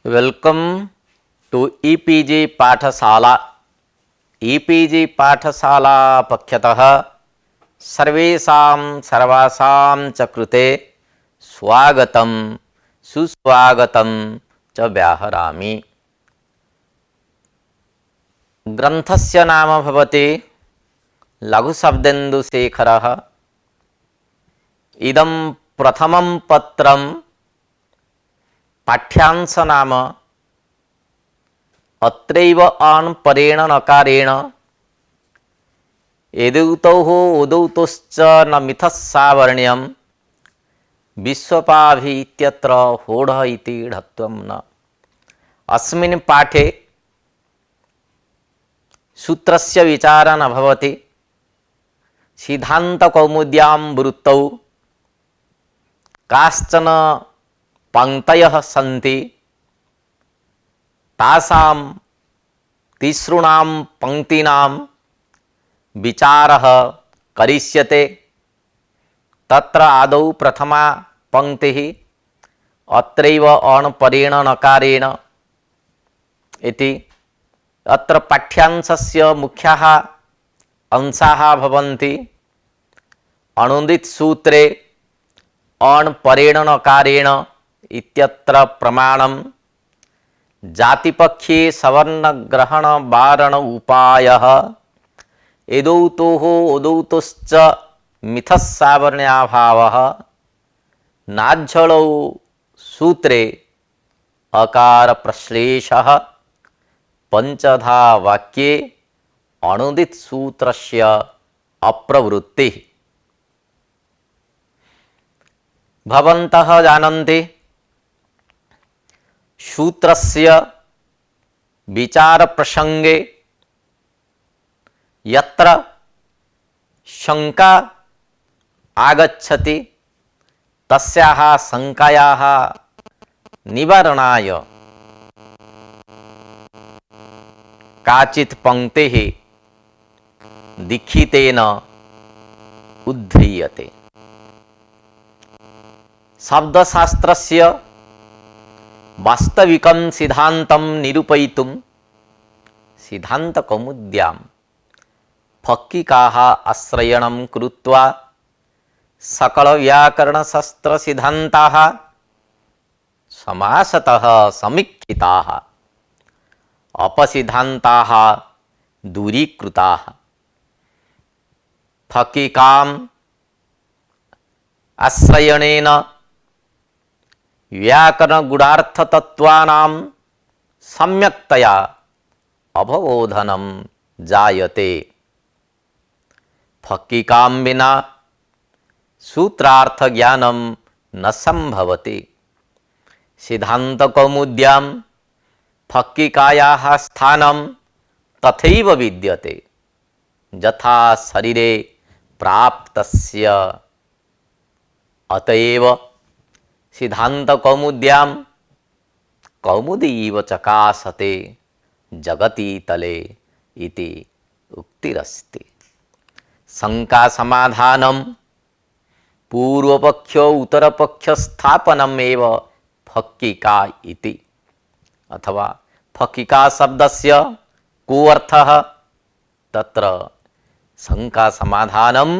Welcome to e-PG पाठशाला। E-PG पाठशाला पक्षतः सर्वेषां सर्वासां च कृते स्वागतं सुस्वागतं च व्याहरामि। ग्रन्थस्य नाम भवति लघुशब्देन्दुशेखरः। इदं प्रथमं पत्रं पाठ्यांश नाम अत्रैव अन् परेण नकारेण एदौतौः उदौतश्च न मिथः सावर्ण्यं विश्वपाभि इत्यत्र होढः इति ढत्वं न। अस्मिन् पाठे सूत्रस्य विचारः न भवति। सिद्धान्तकौमुद्यां वृत्तौ काश्चन पंक्तयः सन्ति। तासां तिसॄणां पंक्तीनां विचारः करिष्यते। तत्र आदौ प्रथमा पंक्तिः अत्रैव अण् परेण नकारेण इति। अत्र पाठ्यांशस्य मुख्याः अंशाः भवन्ति। अणुदित सूत्रे अण् परेण नकारेण इत्यत्र प्रमाणं जातिपक्षे सवर्णग्रहण वारण उपायः एदौतोः उदौतश्च मिथः सावर्ण्याभावः। नाज्झलौ सूत्रे अकार प्रश्लेषः पंचधा वाक्ये अणुदित सूत्रस्य अप्रवृत्तिः। भवन्तः जानन्ति सूत्रस्य विचार प्रसंगे यत्र शंका आगच्छति तस्याः शंकायाः निवारणाय काचित् पंक्तिः दीक्षितेन उद्ध्रियते। शब्दशास्त्रस्य वास्तविकं सिद्धान्तं निरूपयितुं सिद्धान्तकौमुद्यां फक्किकाः आश्रयणं कृत्वा सकलव्याकरणशास्त्रसिद्धान्ताः समासतः समीक्षिताः अपसिद्धान्ताः दूरीकृताः। फक्किकाम् आश्रयणेन व्याकरणगूढ़ार्थतत्त्वानां सम्यक्तया अवबोधनं जायते। फक्किकां विना सूत्रार्थज्ञानं न संभवति। सिद्धान्तकौमुद्यां फक्किकायाः स्थानं तथैव विद्यते यथा शरीरे प्राप्तस्य। अतएव सिद्धान्तकौमुद्यां कौमुदीव चकासते जगति तले इति उक्तिरस्ति। शंका समाधानं पूर्वपक्ष उत्तरपक्ष स्थापनमेव फक्किका इति। अथवा फक्किका शब्दस्य को अर्थः? तत्र शंका समाधानं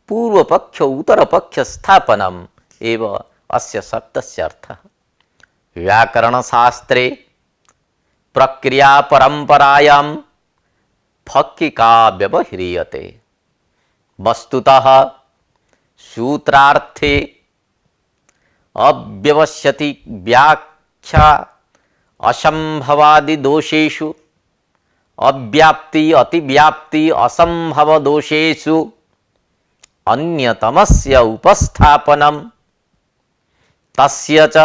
पूर्वपक्ष उत्तरपक्ष स्थापनम् एव अस्य शब्दस्य अर्थः। व्याकरणशास्त्रे प्रक्रिया परंपरायां फक्किका व्यवह्रियते। वस्तुतः सूत्रार्थे अव्यवस्यति व्याख्या असंभवादि दोषेषु अव्याप्ति अतिव्याप्ति असंभव दोषेषु अन्यतमस्य उपस्थापनं तस्य च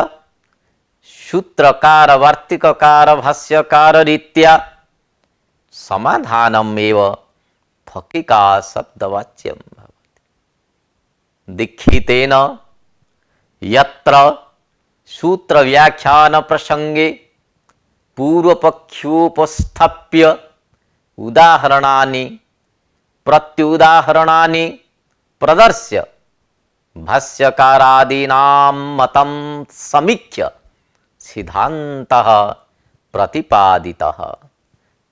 सूत्रकार वार्तिककार भाष्यकार रीत्या समाधानमेव फक्किका शब्दवाच्यं भवति। दीक्षितेन यत्र सूत्र व्याख्यान प्रसंगे पूर्वपक्षोपस्थाप्य उदाहरणानि प्रत्युदाहरणानि प्रदर्श्य भाष्यकारादीनां मतं समीक्ष्य सिद्धान्तः प्रतिपादितः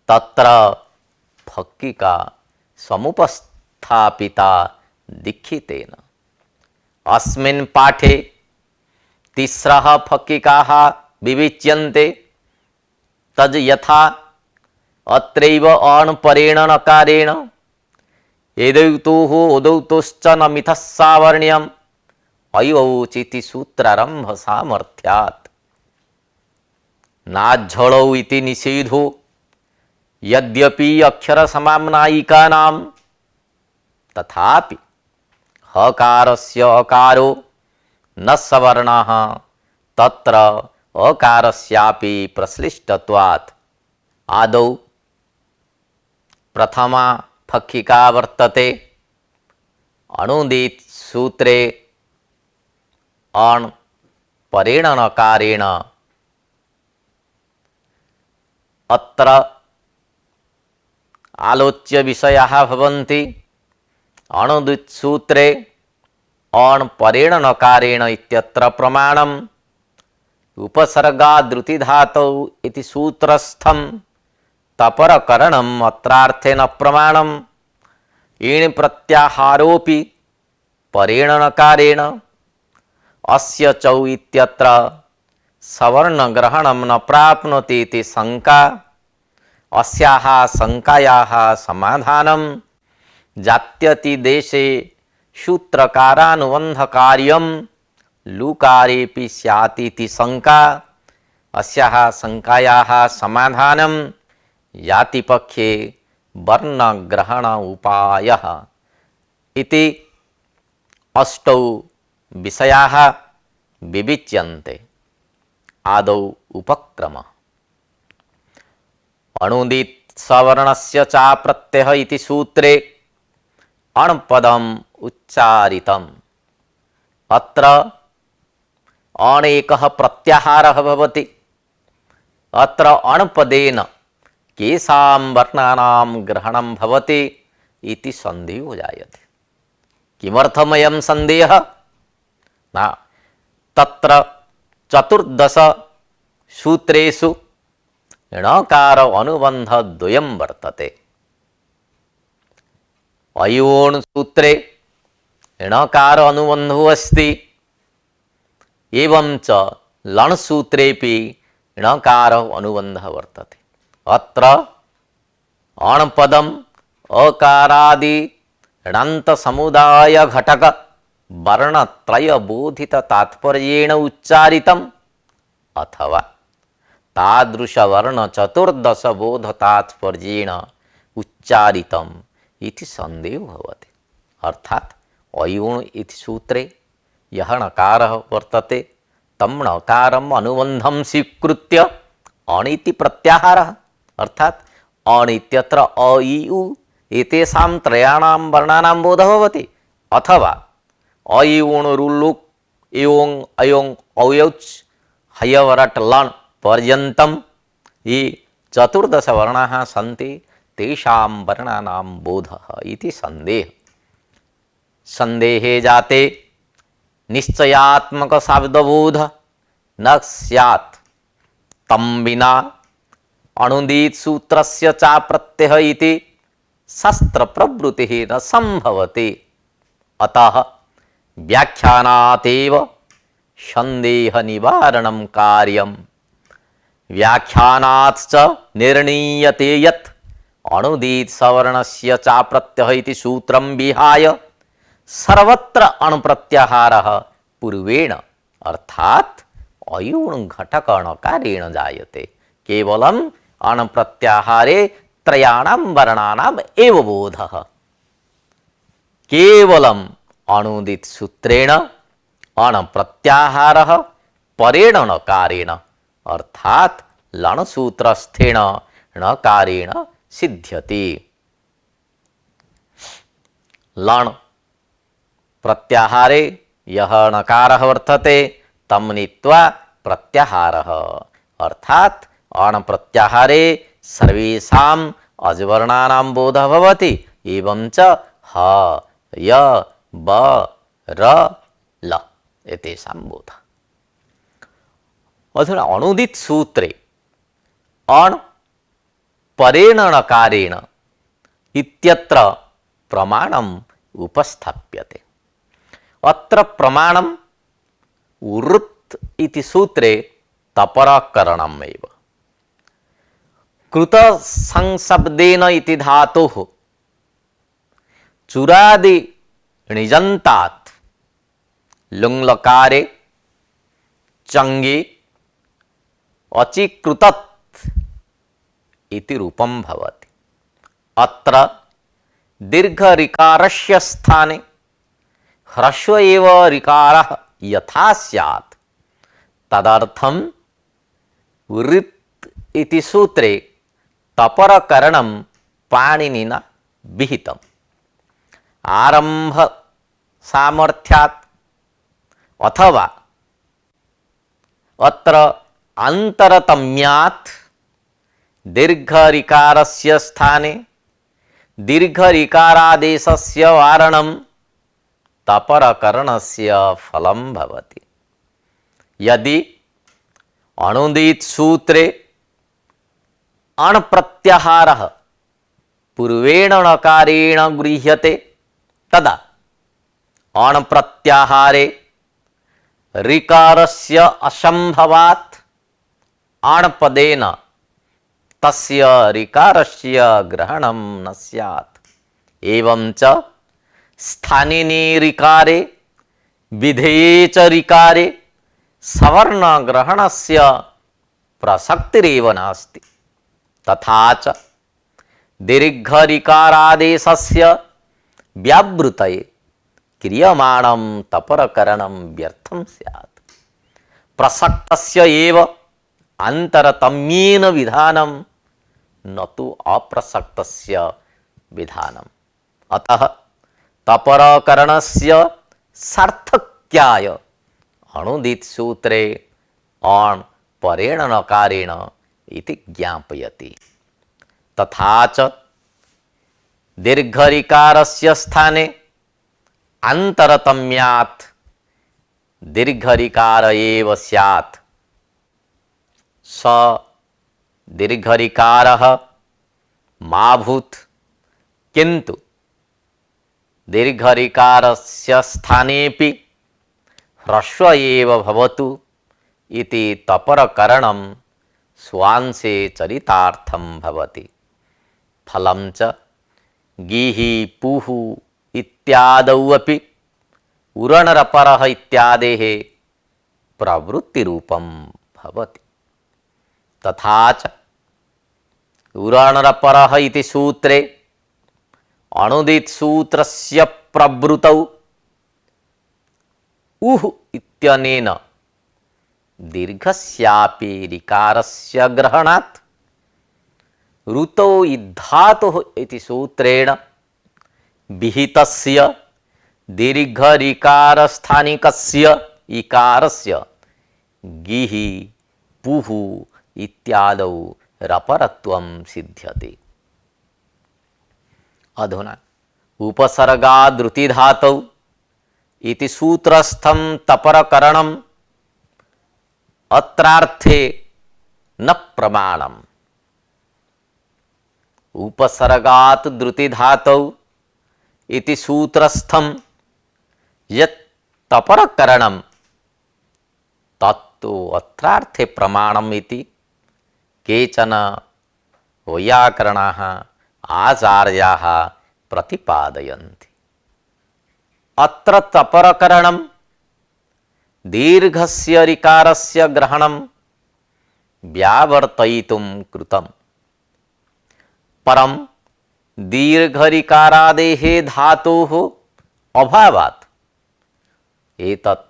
तत्र फक्किका समुपस्थापिता दीक्षितेन। अस्मिन् पाठे तिस्रः फक्किकाः विविच्यन्ते तद् यथा अत्रैव अणपरेण नकारेण एदौतुः उदौतुश्च न मिथः सावर्ण्यम् अयौचिति सूत्रारम्भ सामर्थ्यात् नाझड़ौ इति निषेधो यद्यपि अक्षर समाम्नायिकानां तथापि हकारस्य अकारो न सवर्णः तत्र अकारस्यापि प्रश्लिष्टत्वात् आदौ प्रथमा फक्किका वर्तते। अणुदित सूत्रे अण परेण नकारेण अत्र आलोच्य विषयाः भवन्ति। अणुदित सूत्रे अण परेण नकारेण इत्यत्र प्रमाणम् उपसर्गादृति धातौ इति सूत्रस्थं तपरकरणम् अत्रार्थेन प्रमाणम् ईण् प्रत्याहारोऽपि परेण नकारेण अस्य चौ इत्यत्र सवर्णग्रहणं न प्राप्नोति इति शङ्का। अस्याः शङ्कायाः समाधानं जात्यतिदेशे सूत्रकारानुबन्धकार्यं लुकारेऽपि स्यात् इति शङ्का। अस्याः शङ्कायाः समाधानं जातिपक्षे वर्णग्रहण उपायः इति अष्टौ विषयाः विविच्यन्ते। आदौ उपक्रमः। अणुदित सवर्णस्य चा प्रत्ययः इति सूत्रे अणपदम् उच्चारितम्। अत्र अण एकः प्रत्याहारः भवति। अत्र अणपदेन केषां वर्णानां ग्रहणं भवति इति सन्देहो जायते। किमर्थमयं सन्देहः? न तत्र 14 सूत्रेषु णकार अनुबन्धद्वयं वर्तते। अयोन् सूत्रे णकार अनुबन्धो अस्ति एवं च लण् सूत्रेपि णकार अनुबन्धः वर्तते। अत्र अणपदम् अकारादि णन्त समुदाय घटक वर्णत्रय बोधित तात्पर्येण उच्चारितम् अथवा तादृश वर्ण 14 बोध तात्पर्येण उच्चारितम् इति सन्देहो भवति। अर्थात् अयोन् इति सूत्रे यः णकारः वर्तते तं णकारम् अनुबन्धं स्वीकृत्य अण् इति प्रत्याहारः। अर्थात् अण् इत्यत्र अ इ उ एतेषां त्रयाणां वर्णानां बोधः भवति। अथवा अयोन् रुलुक् एवं अयोङ् औयौच् हयवरट् लण् पर्यन्तं ये 14 वर्णाः सन्ति तेषां वर्णानां बोधः इति सन्देहः। सन्देहे जाते निश्चयात्मक शब्दबोध न स्यात् तं विना अणुदित सूत्रस्य चा प्रत्ययः इति शास्त्र प्रवृत्तिः न संभवति। अतः व्याख्यानातेव संदेह निवारणं कार्यम्। व्याख्यानाच्च निर्णीयते यत् अणुदित सवर्णस्य चा प्रत्ययः इति सूत्रं विहाय सर्वत्र अण् प्रत्याहारः पूर्वेण अर्थात् अयोन् घटक णकारेण जायते। केवलम् अण् प्रत्याहारे त्रयाणां वर्णानाम् एव बोधः। केवलम् अणुदित सूत्रेण अण् प्रत्याहारः परेण णकारेण अर्थात् लण् सूत्रस्थेन णकारेण सिद्ध्यति। लण् प्रत्याहारे यः णकारः वर्तते तं नीत्वा प्रत्याहारः अर्थात् अण् प्रत्याहारे सर्वेषाम् अज्वर्णानां बोधः भवति। एवं च ह य ब र ल एतेषां बोधः। अधुना अणुदित सूत्रे अण परेण णकारेण इत्यत्र प्रमाणम् उपस्थाप्यते। अत्र प्रमाणम् वृत् इति सूत्रे तपरकरणमेव। कृत संशब्देन इति धातुः चुरादि णिजन्तात् लुङ्लकारे चङ्गे अचिकृतत् इति रूपं भवति। अत्र दीर्घऋकारस्य स्थाने ह्रस्व एव ऋकारः यथा स्यात् तदर्थं वृत् इति सूत्रे तपरकरणं पाणिनिना विहितम्। आरंभ सामर्थ्यात् अथवा अत्र अंतरतम्यात् दीर्घऋकारस्य स्थाने दीर्घऋकारादेशस्य वारणं तपरकरणस्य फलं भवति। यदि अणुदित सूत्रे अण् प्रत्याहारः पूर्वेण णकारेण गृह्यते तदा अण् प्रत्याहारे ऋकारस्य असंभवात् अण् पदेन तस्य ऋकारस्य ग्रहणं न स्यात्। एवं च स्थानिने ऋकारे विधेये च ऋकारे सवर्णग्रहणस्य प्रसक्तिरेव नास्ति। तथा च दीर्घऋकारादेशस्य व्यावृतये क्रियमाणं तपरकरणं व्यर्थं स्यात्। प्रसक्तस्य एव अन्तरतम्येन विधानं न तु अप्रसक्तस्य विधानम्। अतः तपरकरणस्य सार्थक्याय अणुदित सूत्रे अण् परेण णकारेण इति ज्ञापयति। तथा च दीर्घऋकारस्य स्थाने अन्तरतम्यात् दीर्घऋकार एव स्यात्। स दीर्घऋकारः मा भूत्, किन्तु दीर्घऋकारस्य स्थानेपि ह्रस्व एव भवतु इति तपरकरणं स्वांशे चरितार्थं भवति। फलं च गीः पुः इत्यादौ अपि उरणरपरः इत्यादेः प्रवृत्तिरूपं भवति। तथा च उरणरपरः इति सूत्रे अणुदित सूत्रस्य प्रवृतौ उः इत्यनेन दीर्घस्यापि ऋकारस्य ग्रहणात् ऋतौ इद्धातुः इति सूत्रेण विहितस्य दीर्घऋकारस्थानिकस्य इकारस्य गीः पुः इत्यादौ रपरत्वं सिद्ध्यति। अधुना उपसर्गादृतिधातौ इति सूत्रस्थं तपरकरणम् अत्रार्थे न प्रमाणम्। उपसर्गात् द्रुतिधातौ इति सूत्रस्थं यत् तपरकरणं तत्तु अत्रार्थे प्रमाणम् इति केचन वैयाकरणाः आचार्याः प्रतिपादयन्ति। अत्र तपरकरणं दीर्घस्य ऋकारस्य ग्रहणं व्यावर्तयितुं कृतम्। परं दीर्घऋकारादेः धातोः अभावात् एतत्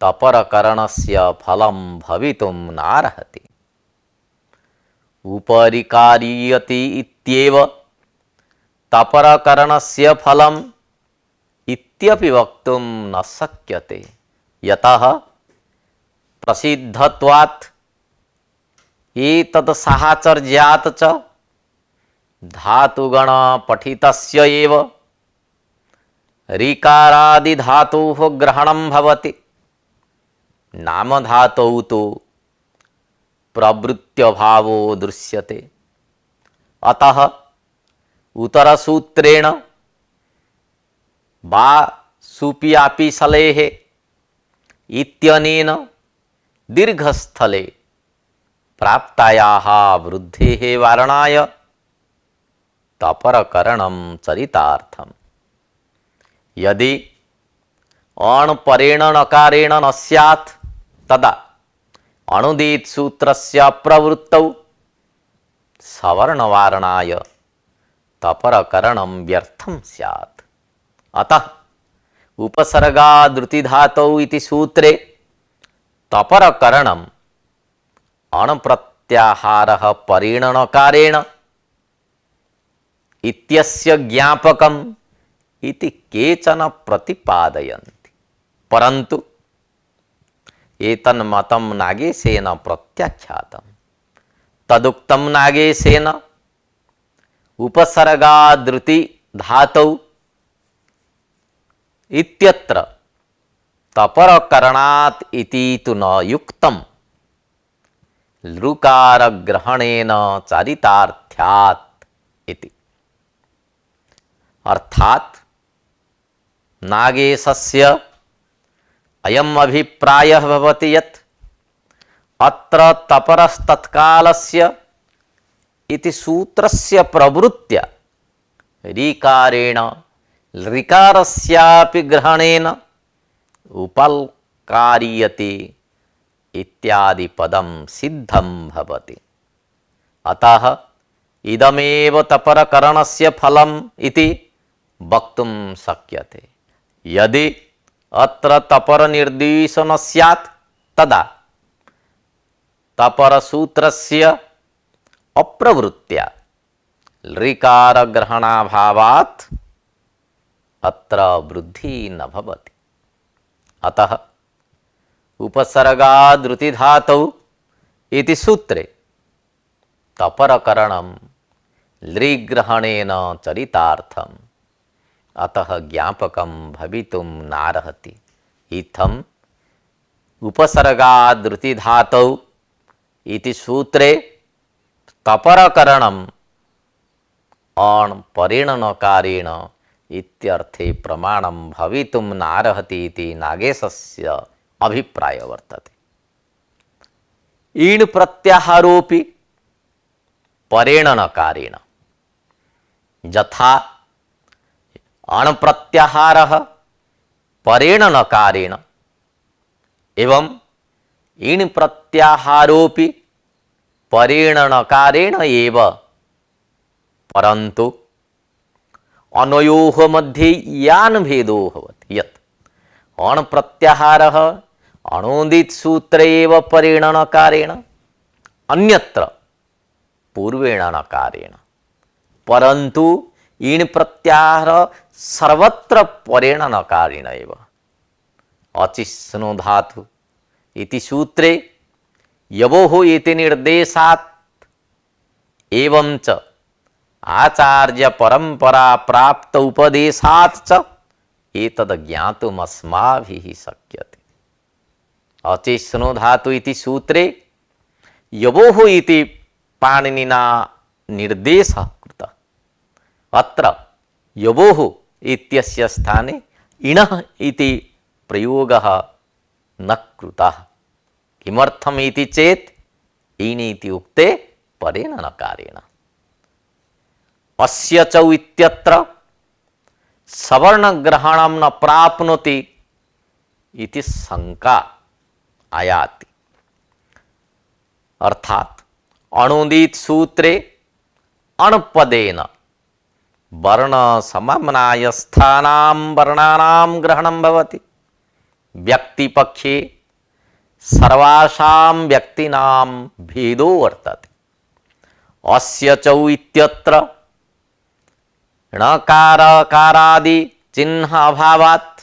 तपरकरणस्य फलं भवितुं नार्हति। उपरिकारीयति इत्येव तपरकरणस्य फलम् इत्यपि वक्तुं न शक्यते। यतः प्रसिद्धत्वात् एतत् साहचर्यात् च धातुगण पठितस्य एव ऋकारादिधातोः ग्रहणं भवति। नाम धातौ तो प्रवृत्त्यभावो दृश्यते। अतः उत्तरसूत्रेण वा सुपियापि सलेः इत्यनेन दीर्घस्थले प्राप्तायाः वृद्धेः वारणाय तपरकरणं चरितार्थम्। यदि अणपरेण नकारेण न स्यात् तदा अणुदित सूत्रस्य प्रवृत्तौ सवर्णवारणाय तपरकरणं व्यर्थं स्यात्। अतः उपसर्गादृतिधातौ इति सूत्रे तपरकरणम् अणप्रत्याहारः परेण नकारेण इत्यस्य ज्ञापकम् इति केचन प्रतिपादयन्ति, परन्तु एतन्मतं नागेशेन प्रत्याख्यातम्। तदुक्तं नागेशेन उपसर्गादृति धातौ इत्यत्र तपरकरणात् इति तु न युक्तम्, लृकारग्रहणेन चरितार्थ्यात् इति। अर्थात् नागेशस्य अयम् अभिप्रायः भवति यत् अत्र तपरस्तत्कालस्य इति सूत्रस्य प्रवृत्त्या ऋकारेण ऋकारस्यापि ग्रहणेन उपल्कार्यते इत्यादि पदं सिद्धं भवति। अतः इदमेव तपरकरणस्य फलम् इति वक्तुं शक्यते। यदि अत्र तपरनिर्देशो स्यात् तदा तपरसूत्रस्य अप्रवृत्त्या ऋकारग्रहणाभावात् अत्र वृद्धि न भवति। अतः उपसर्गादृतिधातौ इति सूत्रे तपरकरणं लृग्रहणेन चरितार्थम् अतः ज्ञापकं भवितुं नार्हति। इत्थम् उपसर्गादृतिधातौ इति सूत्रे तपरकरणम् अणपरेण नकारेण इत्यर्थे प्रमाणं भवितुं नार्हति इति नागेशस्य अभिप्रायः वर्तते। ईण् प्रत्याहारोऽपि परेण नकारेण यथा अणप्रत्याहारः परेण नकारेण एवं ईण् प्रत्याहारोऽपि परेण नकारेण एव, परन्तु अनयोः मध्ये यान् भेदो भवति यत् अणप्रत्याहारः अणोदित सूत्रे एव परेण नकारेण, अन्यत्र पूर्वेण नकारेण, परन्तु ईण् प्रत्याहार सर्वत्र परेण नकारेण एव। अचिष्णु धातु इति सूत्रे यवोः इति निर्देशात् एवं च आचार्य परंपरा प्राप्त उपदेशात् च एतद् ज्ञातुम् अस्माभिः शक्यते। अचिष्णु धातु इति सूत्रे यवोः इति पाणिनिना निर्देशः कृतः। अत्र यवोः इत्यस्य स्थाने इणः इति प्रयोगः न कृतः। किमर्थम् इति चेत् ईण् इति उक्ते परेण नकारेण। अस्य च इत्यत्र सवर्णग्रहणं न प्राप्नोति इति शंका आयाति। अर्थात अणुदित सूत्रे अणपदेन वर्ण समम्नाय स्थानां वर्णानां ग्रहणं भवति। व्यक्तिपक्षे सर्वासां व्यक्तीनां भेदो वर्तते। अस्य च इत्यत्र णकारकारादि चिह्न अभावात्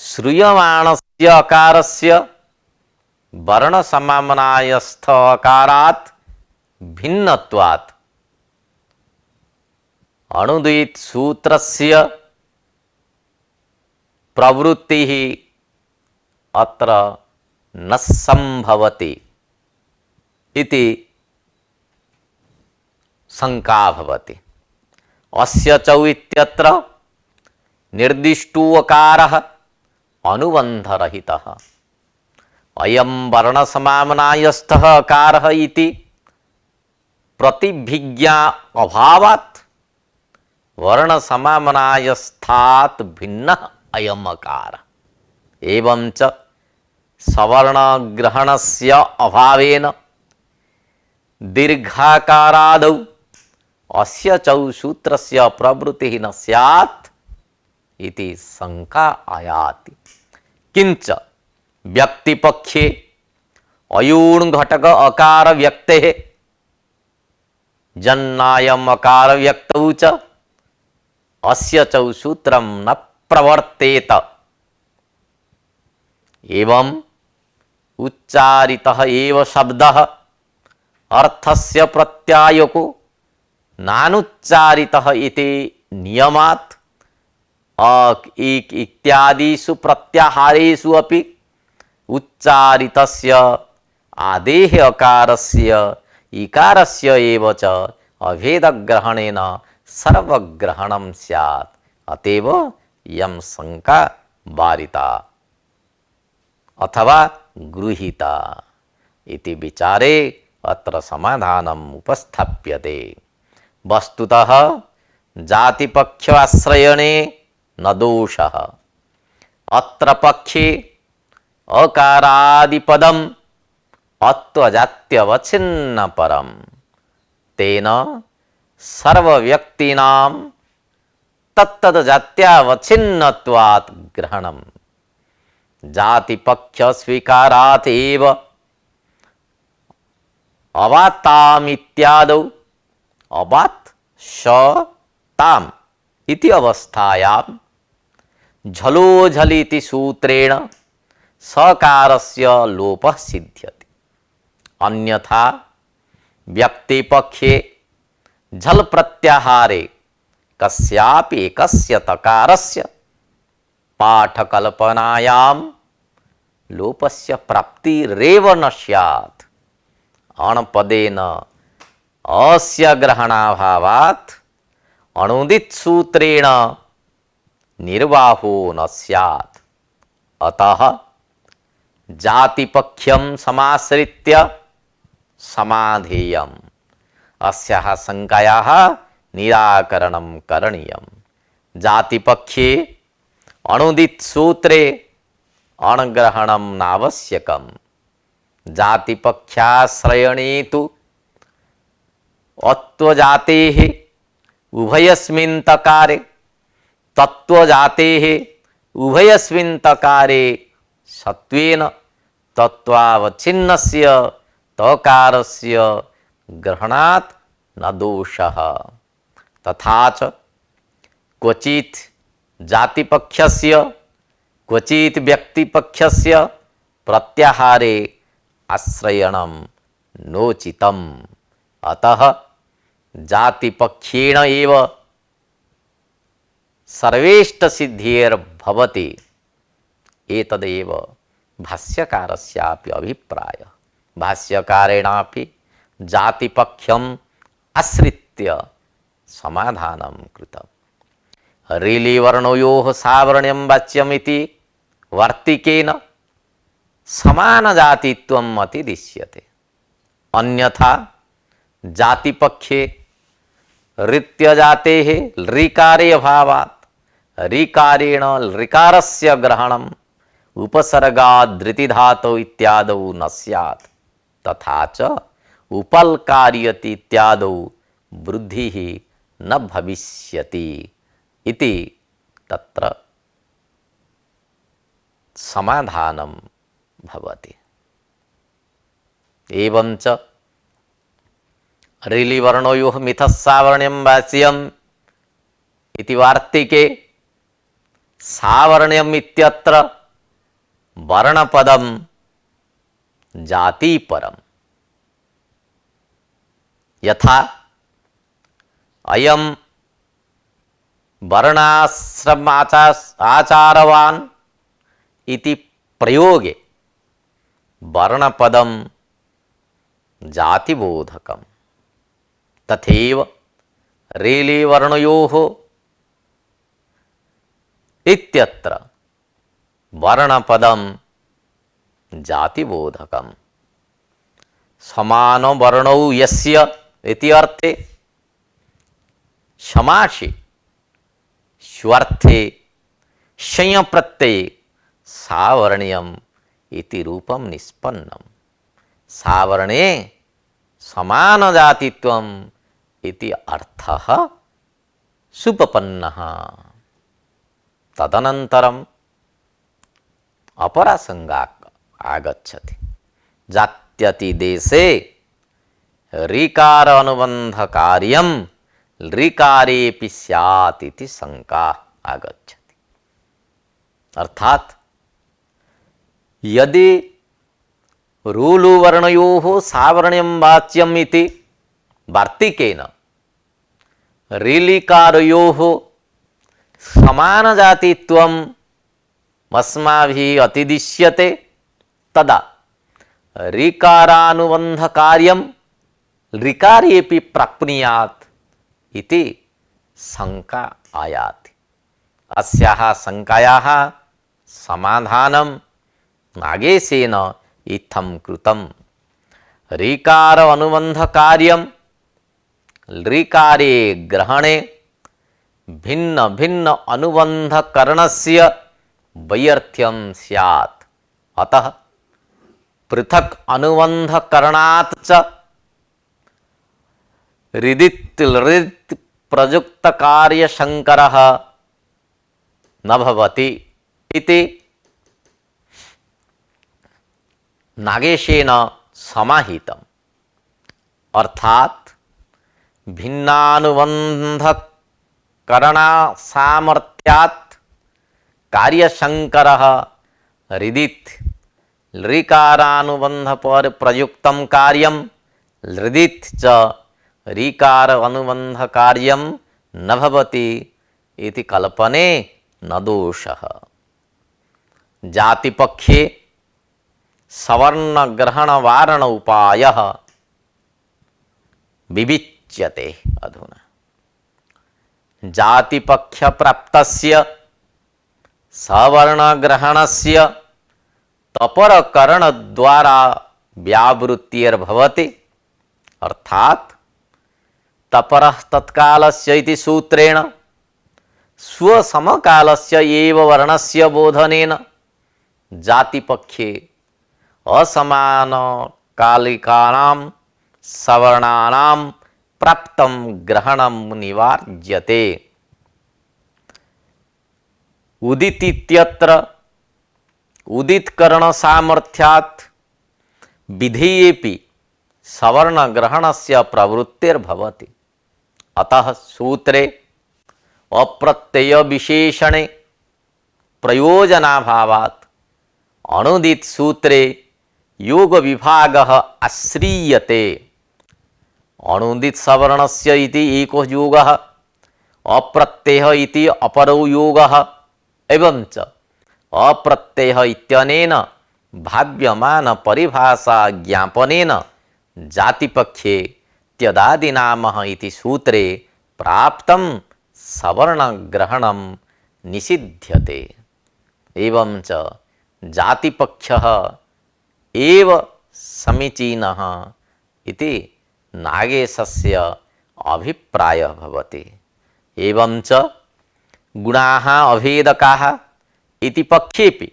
श्रूयमाणस्य अकारस्य वर्ण समम्नायस्थ अकारात् भिन्नत्वात् अणुदित सूत्रस्य प्रवृत्तिः अत्र न संभवति इति शंका भवति। अस्य चौ इत्यत्र निर्दिष्टोऽकारः अनुबन्धरहितः। अयं वर्णसमाम्नायस्थः अकारः इति प्रतिभिज्ञा अभावात् वर्णसमाम्नायस्थात् भिन्नः अयम् अकारः। एवं च सवर्णग्रहणस्य अभावेन दीर्घाकारादौ अस्य चौ सूत्रस्य प्रवृत्तिः न स्यात् इति शंका आयाति। किंच व्यक्तिपक्षे अयूण घटक अकार व्यक्तेः जन्नायम अकार व्यक्तौ च अस्य चौ सूत्रं न प्रवर्तेत। एवं उच्चारितः एव शब्दः अर्थस्य प्रत्यायको नानुच्चारितः इति नियमात् इत्यादिषु प्रत्याहारेषु अपि उच्चारितस्य आदेः अकारस्य इकारस्य एव च अभेदग्रहणेन सर्वग्रहणं स्यात्। अतएव यं शंका वारिता अथवा गृहीता इति विचारे अत्र समाधानम् उपस्थाप्यते। वस्तुतः जातिपक्षाश्रयणे न दोषः। अत्र पक्षे अकारादिपदम् अत्वजात्यवच्छिन्नपरम् तेन सर्वव्यक्तीनां तत्तद्जात्यावच्छिन्नत्वात् ग्रहणम्। जातिपक्ष स्वीकारात् एव अवातामित्यादौ अवात् श ताम इति अवस्थायां झलोझलिति सूत्रेण सकारस्य लोपः सिद्ध्यति। अन्यथा व्यक्तिपक्षे झल प्रत्याहारे कस्यापि एकस्य तकारस्य पाठकल्पनायां लोपस्य प्राप्तिरेव न स्यात्। अणपदेन अस्य ग्रहणाभावात् अणुदित सूत्रेण निर्वाहो न स्यात्। अतः जातिपक्षं समाश्रित्य समाधेयम्। अस्याः शंकायाः निराकरणं करणीयम्। जातिपक्षे अणुदित सूत्रे अणग्रहणं नावश्यकम्। जातिपक्षाश्रयणे तु अत्वजातेः उभयस्मिन् तकारे तत्वजातेः उभयस्मिन् तकारे सत्वेन तत्वावच्छिन्नस्य तकारस्य ग्रहणात् न दोषः। तथा च क्वचित् जातिपक्षस्य क्वचित् व्यक्तिपक्षस्य प्रत्याहारे आश्रयणं नोचितम्। अतः जातिपक्षेण एव सर्वेष्टसिद्धिर्भवति। एतदेव भाष्यकारस्यापि अभिप्रायः। भाष्यकारेणापि जातिपक्षम् आश्रित्य समाधानं कृतम्। रीलिवर्णयोः सावर्ण्यं वाच्यमिति वार्तिकेन समानजातित्वम् अतिदिश्यते। अन्यथा जातिपक्षे ऋत्यजातेः ऋकारे अभावात् ऋकारेण ऋकारस्य ग्रहणम् उपसर्गादृतिधातौ इत्यादौ न स्यात्। तथा च उपल्कार्यति इत्यादौ वृद्धिः न भविष्यति इति तत्र समाधानं भवति। एवं च ऋलिवर्णयोः मिथः सावर्ण्यं वाच्यम् इति वार्तिके सावर्ण्यम् इत्यत्र वर्णपदं जातिपरम्। यथा अयं वर्णाश्रमाचारवान् इति प्रयोगे वर्णपदं जातिबोधकम् तथैव रेलिवर्णयोः इत्यत्र वर्णपदं जातिबोधकम् समानवर्णौ यस्य इति अर्थे समासे स्वर्थे शय प्रत्यये सावर्ण्यम् इति रूपं निष्पन्नम् सावर्णे समानजातित्वम् इति अर्थः सुपपन्नः। तदनन्तरम् अपरासंगा आगच्छति। जात्यति देशे ऋकार अनुबंध कार्यम ऋकारेपि स्यात् इति शंका आगच्छति। अर्थात यदि रूलुवर्णयोः सावर्ण्यं वाच्यम् इति वार्तिकेन ऋलिकारयोः समानजातित्वम् अस्माभिः अतिदिश्यते तदा ऋकारानुबन्धकार्यं ऋकारेपि प्राप्नुयात् इति शंका आयाति। अस्याः शंकायाः समाधानं नागेशेन इत्थं कृतम्। ऋकार अनुबन्धकार्यं ऋकारे ग्रहणे भिन्न भिन्न अनुबन्धकरणस्य वैयर्थ्यं स्यात्। अतः पृथक अनुबन्धकरणात् च ऋदित् लृदित् प्रयुक्त कार्य शंकरः न भवति इति नागेशेन समाहितम्। अर्थात भिन्नानुबन्धकरणा सामर्थ्यात् कार्यशंकरः ऋदित् ऋकारानुबंध पर प्रयुक्तं कार्यं लृदित् च ऋकार अनुबंध कार्यं न भवति इति कल्पने न दोषः। जातिपक्षे सवर्ण ग्रहण वारण उपायः विविच्यते। अधुना जातिपक्ष प्राप्तस्य सवर्ण ग्रहणस्य तपरकरण द्वारा व्यावृत्तिर्भवति। अर्थात तपरः तत्कालस्य इति सूत्रेण स्वसमकालस्य एव वर्णस्य बोधनेन जातिपक्षे असमान कालिकानां सवर्णानां प्राप्तं ग्रहणं निवार्यते। उदितीत्यत्र उदितकरण सामर्थ्यात् विधेयेपि सवर्ण ग्रहणस्य प्रवृत्तिर्भवति। अतः सूत्रे अप्रत्यय विशेषणे प्रयोजनाभावात् अनुदित सूत्रे योग विभागः आश्रीयते। अनुदित सवर्णस्य इति एको योगः अप्रत्ययः इति अपरो योगः एवं च अप्रत्ययः इत्यनेन भाव्यमान परिभाषा ज्ञापनेन जातिपक्षे त्यदादिनामः इति सूत्रे प्राप्तं सवर्ण ग्रहणं निषिध्यते। एवं च जातिपक्षः एव समीचीनः इति नागेशस्य अभिप्रायः भवति। एवं च गुणाः अभेदकाः इति पक्षेपि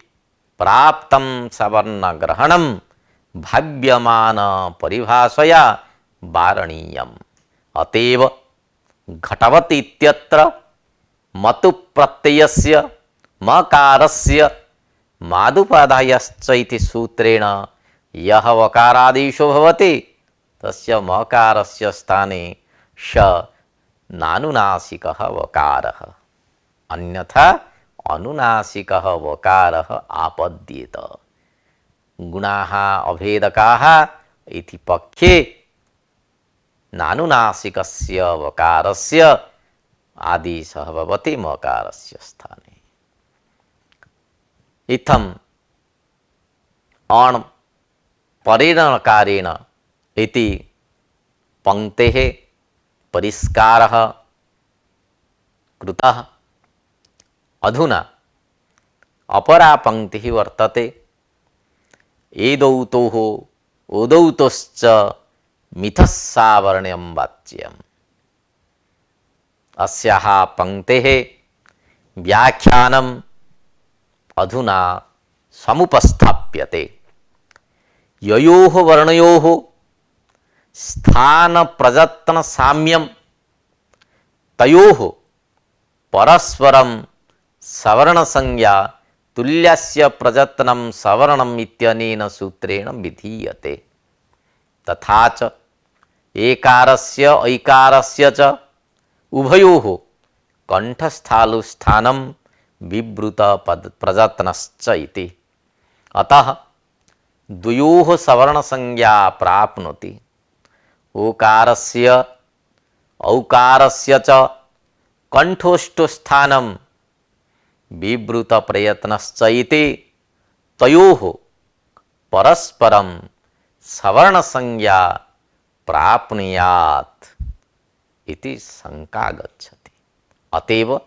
प्राप्तं सवर्ण ग्रहणं भाव्यमान परिभाषया वारणीयम्। अतएव घटवत् इत्यत्र मतु प्रत्ययस्य मकारस्य मादुपादायश्च इति सूत्रेण यः वकारादेशो भवति तस्य मकारस्य स्थाने श नानुनासिकः वकारः अन्यथा अनुनासिकः वकारः आपद्येत। गुणाः अभेदकाः इति पक्षे नानुनासिकस्य वकारस्य आदेशः भवति मकारस्य स्थाने। इत्थम् अण् परेण नकारेण इति पंक्तेः परिष्कारः कृतः। अधुना अपरा पंक्तिः वर्तते एदौतोः उदौतोश्च मिथस्सावर्ण्यं वाच्यम्। अस्याः पंक्तेः व्याख्यानम् अधुना समुपस्थाप्यते। ययोः वर्णयोः स्थान प्रजत्न साम्यं तयोः परस्परं सवर्ण संज्ञा तुल्यस्य प्रजत्नं सवर्णम् इत्यनेन सूत्रेण विधीयते। तथा च एकारस्य ऐकारस्य च उभयोः कंठस्थालुस्थानं विवृत प्रजत्नश्च इति। अतः द्वयोः सवर्ण संज्ञा प्राप्नोति। ओकारस्य औकारस्य च कंठोष्ठस्थानं विवृत प्रयत्नश्च इति तयोः परस्परं सवर्ण संज्ञा प्राप्नुयात् इति शंका गच्छति। अतएव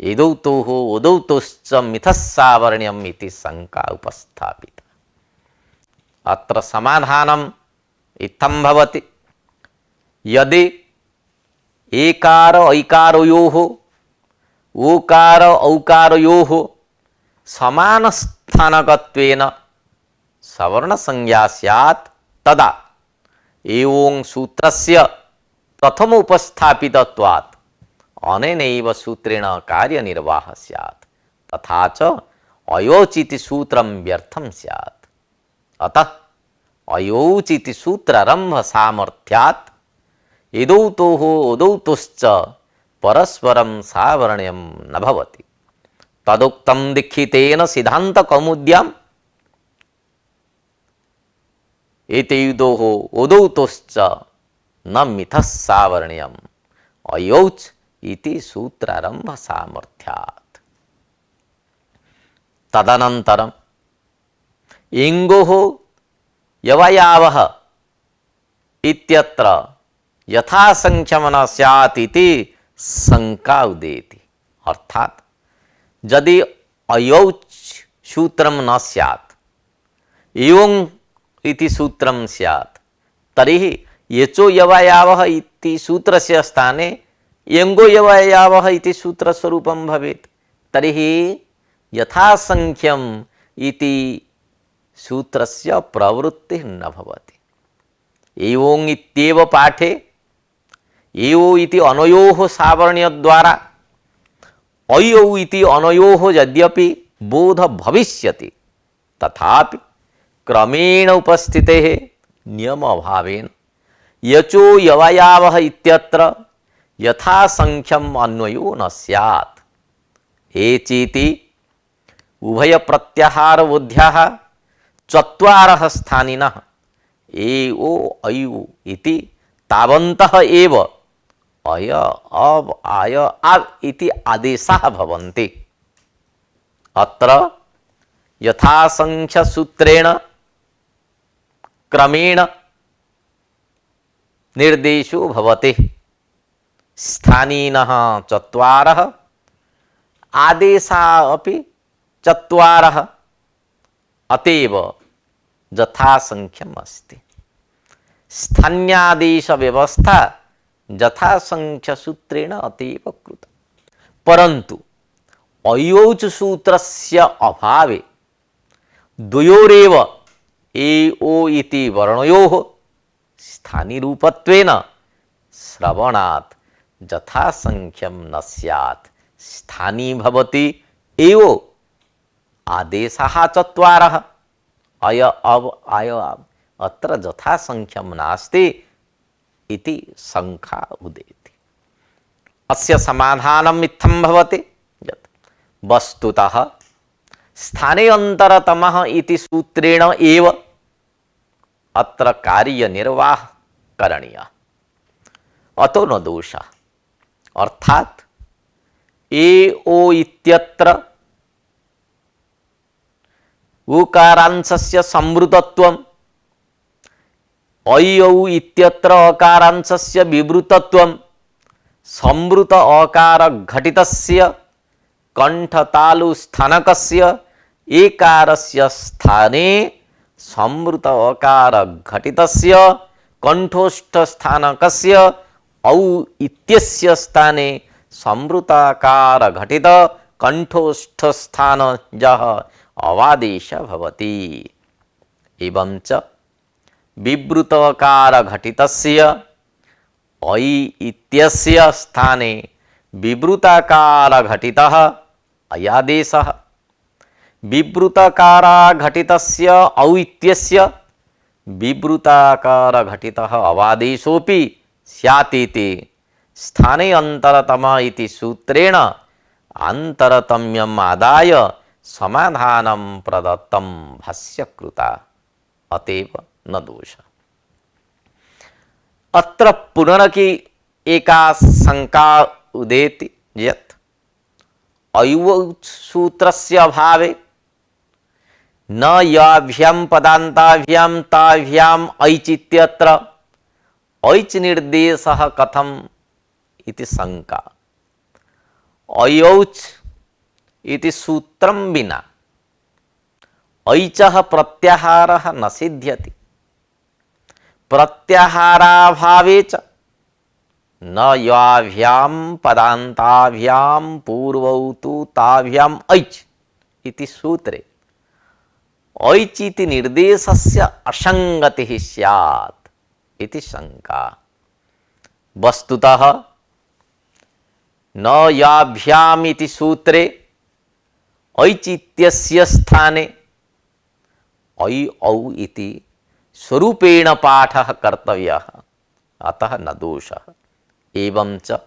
एदौतोः उदौतोश्च मिथस्सावर्ण्यम् इति शंका उपस्थापिता। अत्र समाधानम् इत्थं भवति। यदि एकार ऐकारयोः ओकार औकारयोः समानस्थानकत्वेन सवर्ण संज्ञा स्यात् तदा एवं सूत्रस्य प्रथम उपस्थापितत्वात् अनेनैव सूत्रेण कार्यनिर्वाहः स्यात्। तथा च अयोचिति सूत्रं व्यर्थं स्यात्। अतः अयोचिति सूत्रारंभ सामर्थ्यात् एदौतोः उदौतोश्च परस्परं सावर्ण्यं न भवति। तदुक्तं दीक्षितेन सिद्धान्तकौमुद्याम् एतयोः उदौतोश्च न मिथस्सावर्ण्यम् अयोच इति सूत्रारंभ सामर्थ्यात्। तदनन्तरम् इङ्गोः यवयावः इत्यत्र यथासंख्यं न स्यात् इति शंका उदेति। अर्थात यदि अयौच सूत्रं न स्यात् एवं इति सूत्रं स्यात् तर्हि यचो यवयावः इति सूत्रस्य स्थाने यंगो यवयावः इति सूत्रस्वरूपं भवेत्। तर्हि यथासंख्यम् इति सूत्रस्य प्रवृत्तिः न भवति। एवं इत्येव पाठे एवो इति अनयोः सावर्ण्यद्वारा अयौ इति अनयोः यद्यपि बोध भविष्यति तथापि क्रमेण उपस्थितेः नियम अभावेन यचो यवयावः इत्यत्र यथासंख्यम् अन्वयो न स्यात्। एचेति उभय प्रत्याहार बुद्ध्याः चत्वारः स्थानिनः एओ अयु इति तावन्तः एव अय अब आय आव इति आदेशाः भवन्ति। अत्र यथासंख्य सूत्रेण क्रमेण निर्देशो भवति। स्थानीनः चत्वारः आदेशाः अपि चत्वारः अतएव यथासंख्यम् अस्ति। स्थान्यादेश व्यवस्था यथासंख्य सूत्रेण अतीव कृता। परंतु अयोच सूत्रस्य अभावे द्वयोरेव एओ इति वर्णयोः स्थानिरूपत्वेन श्रवणात् यथासंख्यं न स्यात्। स्थानी भवति एवो आदेशाः चत्वारः अय अव आय आव अत्र यथासंख्यं नास्ति इति शंका उदेति। अस्य समाधानम् इत्थं भवति यत् वस्तुतः स्थाने अन्तरतमः इति सूत्रेण एव अत्र कार्यनिर्वाह करणीयः। अतो न दोषः। अर्थात ए ओ इत्यत्र उकारांशस्य संवृतत्वम् ऐ औ इत्यत्र अकारांशस्य विवृतत्वम् संवृत अकार घटितस्य कंठतालु स्थानकस्य एकारस्य स्थाने संवृत अकार घटितस्य कंठोष्ठ स्थानकस्य औ इत्यस्य स्थाने संवृताकार घटित कंठोष्ठ स्थानजः अवादेश भवति। एवं च विवृतकार घटितस्य ऐ इत्यस्य स्थाने विवृताकार घटितः अयादेशः विवृताकारा घटितस्य औ इत्यस्य विवृताकार घटितः अवादेशोऽपि स्यातीति स्थाने अंतरतम इति सूत्रेण अंतरतम्यम् आदाय समाधानं प्रदत्तं भाष्यकृता अतएव न दोष। अत्र पुनरपि एका शंका उदेति यत् ऐवौच सूत्रस्य अभावे न याभ्यां पदान्ताभ्यां ताभ्याम् ऐच् इत्यत्र ऐच् निर्देशः कथम् इति शंका। ऐऔच् इति सूत्रं विना ऐचः प्रत्याहारः न सिद्ध्यति। प्रत्याहाराभावे च न याभ्यां पदान्ताभ्यां पूर्वौ तु ताभ्याम् ऐच् इति सूत्रे ऐच् इति निर्देशस्य असंगतिः स्यात् इति शंका। वस्तुतः न याभ्याम् इति सूत्रे ऐच् इत्यस्य स्थाने ऐ औ इति स्वरूपेण पाठः कर्तव्यः, अतः न दोषः। एवं च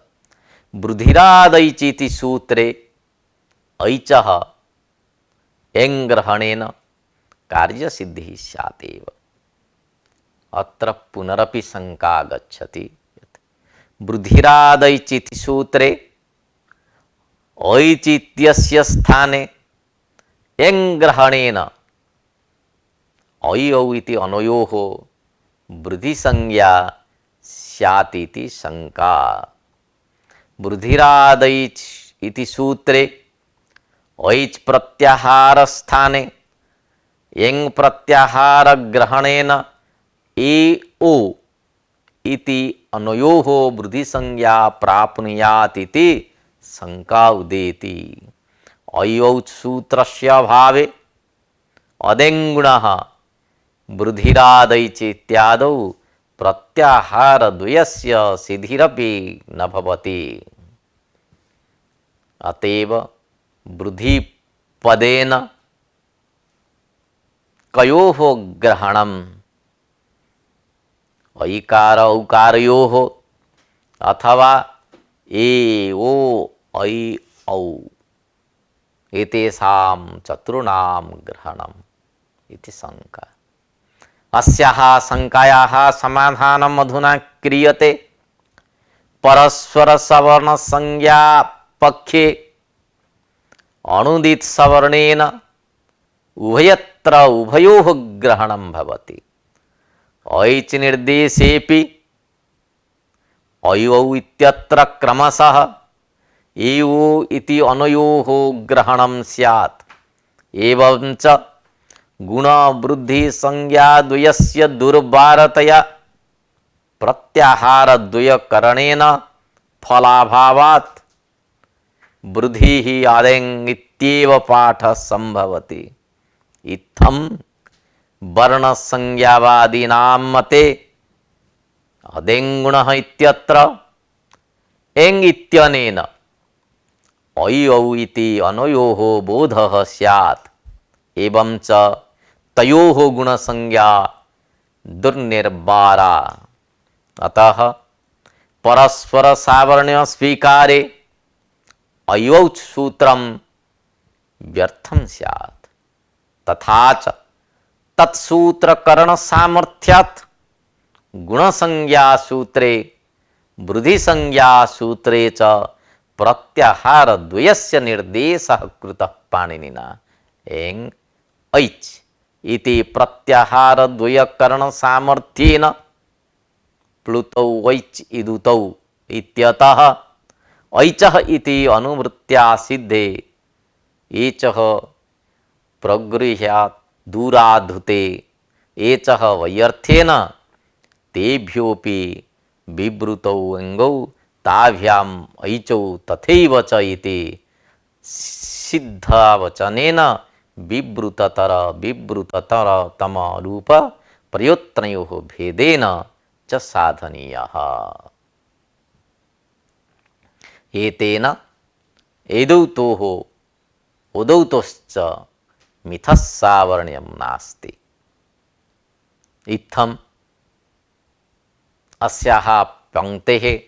वृद्धिरादैच् इति सूत्रे ऐचः एङ्ग्रहणेन कार्यसिद्धिः स्यादेव। अत्र पुनरपि शंका गच्छति वृद्धिरादैच् इति सूत्रे ऐच् इत्यस्य स्थाने एङ्ग्रहणेन ऐ औ इति अनयोः वृद्धिसंज्ञा स्यात् इति शंका। वृद्धिरादैच् इति सूत्रे ऐच् प्रत्याहार स्थाने एङ् प्रत्याहार ग्रहणेन ए ओ इति अनयोः वृद्धिसंज्ञा प्राप्नुयात् इति शंका उदेति। ऐऔच् सूत्रस्य अभावे अदेङ्गुणः वृद्धिरादैच् इत्यादौ प्रत्याहारद्वयस्य सिद्धिरपि न भवति। अतएव वृद्धिपदेन कयोः ग्रहणम् ऐकार औकारयोः अथवा ए ओ ऐ औ एतेषां चतुर्णां ग्रहणम् इति शंका। अस्याः शंकायाः समाधानम् अधुना क्रियते। परस्परसवर्णसंज्ञा पक्षे अणुदित सवर्णेन उभयत्र उभयोः ग्रहणं भवति। ऐच् निर्देशेऽपि ऐ औ इत्यत्र क्रमशः ए ओ इति अनयोः ग्रहणं स्यात्। एवं च गुणवृद्धिसंज्ञाद्वयस्य दुर्वारतया प्रत्याहारद्वयकरणेन फलाभावात् वृद्धिः आदेङ् इत्येव पाठः सम्भवति। इत्थं वर्णसंज्ञावादीनां मते अदेङ्गुणः इत्यत्र एङ् इत्यनेन ऐ औ इति अनयोः बोधः स्यात्। एवं च तयोः गुणसंज्ञा दुर्निर्वारा। अतः परस्पर सावर्ण्य स्वीकारे ऐऔच् सूत्रं व्यर्थं स्यात्। तथा च तत्सूत्रकरण सामर्थ्यात् गुणसंज्ञा सूत्रे वृद्धिसंज्ञा सूत्रे च प्रत्याहारद्वयस्य निर्देशः कृतः पाणिनिना। एङ् ऐच् इति प्रत्याहारद्वयकरणसामर्थ्येन प्लुतौ वैच् इदुतौ इत्यतः ऐचः इति अनुवृत्त्या सिद्धे एचः प्रगृह्यात् दूराधुते एचः वैयर्थ्येन तेभ्योऽपि विवृतौ अङ्गौ ताभ्याम् ऐचौ तथैव च इति सिद्धवचनेन विवृततर विवृततरतम रूप प्रयोत्तनयोः भेदेन च साधनीयः। एतेन एदौतोः उदौतोश्च मिथः सावर्ण्यं नास्ति। इत्थम् अस्याः पंक्तेः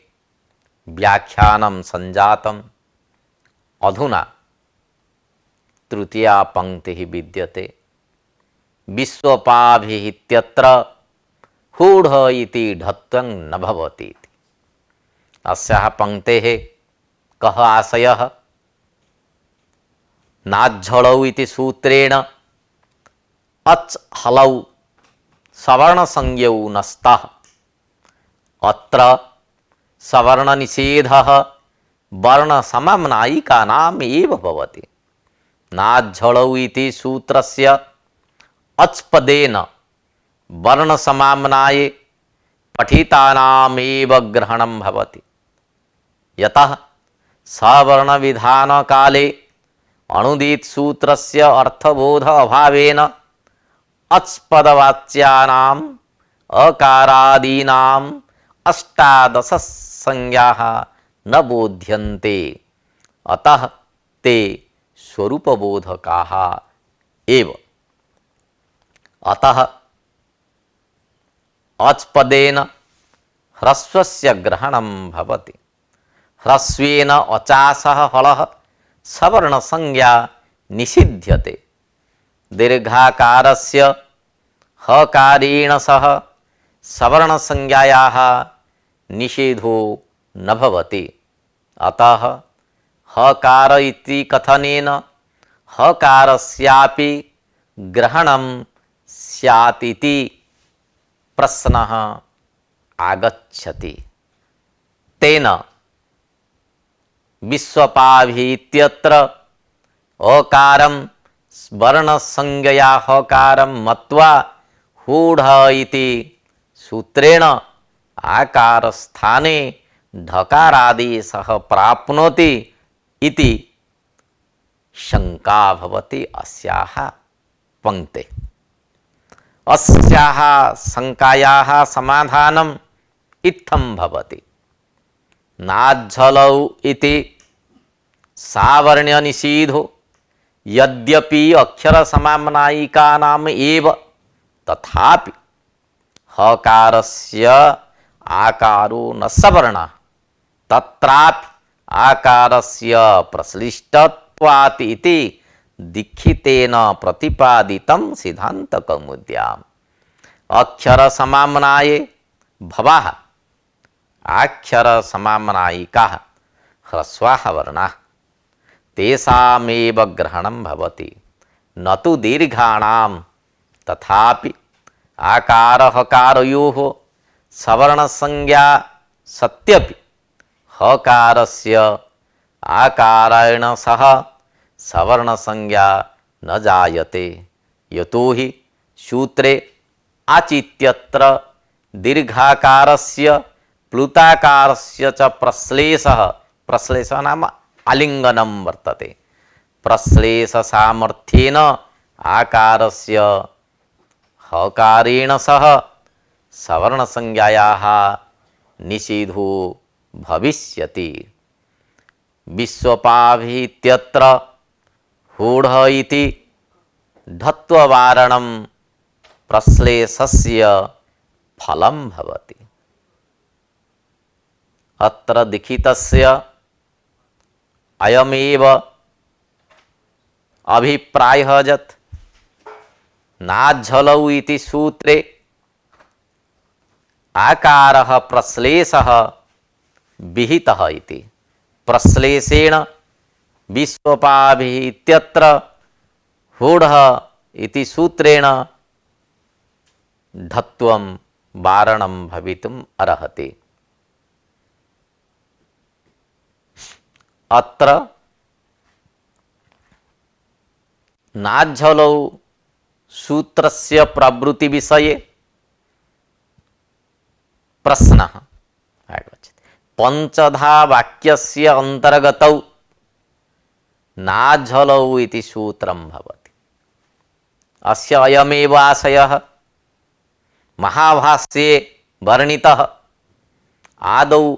व्याख्यानं सञ्जातम्। अधुना तृतीया पंक्तिः विद्यते। विश्वपाभिः इत्यत्र हूढ इति ढत्वं न भवति इति। अस्याः पंक्तेः कः आशयः? नाज्झलौ इति सूत्रेण अच् हलौ सवर्णसंज्ञौ न स्तः। अत्र सवर्णनिषेधः वर्णसमम्नायिकानाम् एव भवति। नाज्झलौ इति सूत्रस्य अच् पदेन वर्णसमाम्नाये पठितानामेव ग्रहणं भवति। यतः सवर्णविधानकाले अणुदितसूत्रस्य अर्थबोध अभावेन अच्पदवाच्यानाम् अकारादीनाम् अष्टादश संज्ञाः न बोध्यन्ते। अतः ते स्वरूपबोधकाः एव। अतः अच्पदेन ह्रस्वस्य ग्रहणं भवति। ह्रस्वेन अचासः हलः सवर्णसंज्ञा निषिध्यते। दीर्घाकारस्य हकारेण सह सवर्णसंज्ञायाः निषेधो न भवति। अतः हकार इति कथनेन हकारस्यापि ग्रहणं स्यात् इति प्रश्नः आगच्छति। तेन विश्वपाभिः इत्यत्र अकारं वर्णसंज्ञया हकारं मत्वा हूढ इति सूत्रेण आकारस्थाने ढकारादेशः प्राप्नोति इति शंका भवति अस्याः पंक्ते। अस्याः शंकायाः समाधानम् इत्थं भवति। नाज्झलौ इति सावर्ण्यनिषेधो यद्यपि अक्षरसमाम्नायिकानाम् एव तथापि हकारस्य आकारो न सवर्णः तत्रापि आकारस्य प्रश्लिष्टत्वात् इति दीक्षितेन प्रतिपादितं सिद्धान्तकौमुद्याम्। अक्षरसमाम्नाये भवः अक्षरसमाम्नायिकाः ह्रस्वाः वर्णाः तेषामेव ग्रहणं भवति न तु दीर्घाणां। तथापि आकार हकारयोः सवर्णसंज्ञा सत्यपि हकारस्य आकारेण सह सवर्णसंज्ञा न जायते। यतो हि सूत्रे आचित्यत्र दीर्घाकारस्य प्लुताकारस्य च प्रश्लेषः प्रश्लेषः नाम आलिङ्गनं वर्तते। प्रश्लेषसामर्थ्येन आकारस्य हकारेण सह सवर्णसंज्ञायाः निषेधो भविष्यति। विश्वपाभिः इत्यत्र हूढ इति ढत्ववारणं प्रश्लेषस्य फलं भवति। अत्र लिखितस्य अयमेव अभिप्रायः यत् नाज्झलौ इति सूत्रे आकारः प्रश्लेषः विहितः इति। प्रश्लेषेण विश्वपाभिः इत्यत्र हूढ इति सूत्रेण ढत्वं वारणं भवितुम् अर्हति। अत्र नाझ्झलौ सूत्रस्य प्रवृत्ति विषये प्रश्नः पंचधा वाक्यस्य अंतर्गतौ नाझ्झलौ इति सूत्रं भवति। अस्य अयमेव आशयः महाभाष्ये वर्णितः। आदौ